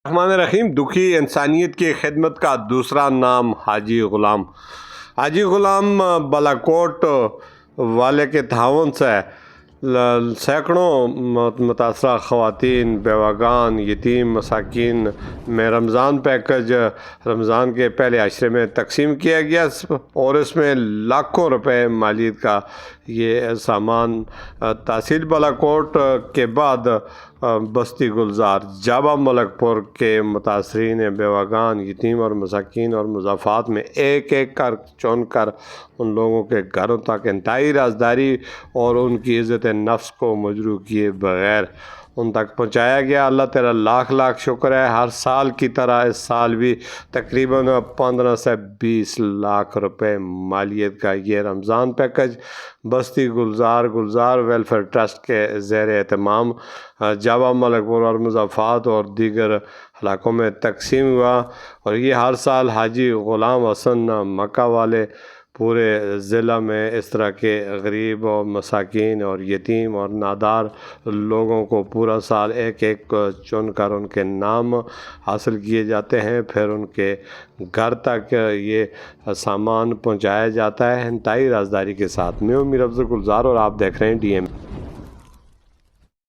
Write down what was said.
الرحمن الرحیم۔ دکھی انسانیت کی خدمت کا دوسرا نام حاجی غلام۔ حاجی غلام بالاکوٹ والے کے تعاون سے سینکڑوں متاثرہ خواتین، بیواگان، یتیم مساکین میں رمضان پیکج رمضان کے پہلے عشرے میں تقسیم کیا گیا اور اس میں لاکھوں روپے مالیت کا یہ سامان تحصیل بالاکوٹ کے بعد بستی گلزار، جابا ملک پور کے متاثرین بیواگان، یتیم اور مساکین اور مضافات میں ایک ایک کر چن کر ان لوگوں کے گھروں تک انتہائی رازداری اور ان کی عزت نفس کو مجروح کیے بغیر ان تک پہنچایا گیا۔ اللہ تعالیٰ لاکھ لاکھ شکر ہے، ہر سال کی طرح اس سال بھی تقریباً 15 سے 20 لاکھ روپے مالیت کا یہ رمضان پیکج بستی گلزار ویلفیئر ٹرسٹ کے زیر اہتمام جابا ملک پور اور مضافات اور دیگر علاقوں میں تقسیم ہوا، اور یہ ہر سال حاجی غلام حسن مکہ والے پورے ضلع میں اس طرح کے غریب اور مساکین اور یتیم اور نادار لوگوں کو پورا سال ایک ایک چن کر ان کے نام حاصل کیے جاتے ہیں، پھر ان کے گھر تک یہ سامان پہنچایا جاتا ہے انتہائی رازداری کے ساتھ۔ میں امیر افضل گلزار اور آپ دیکھ رہے ہیں DMA۔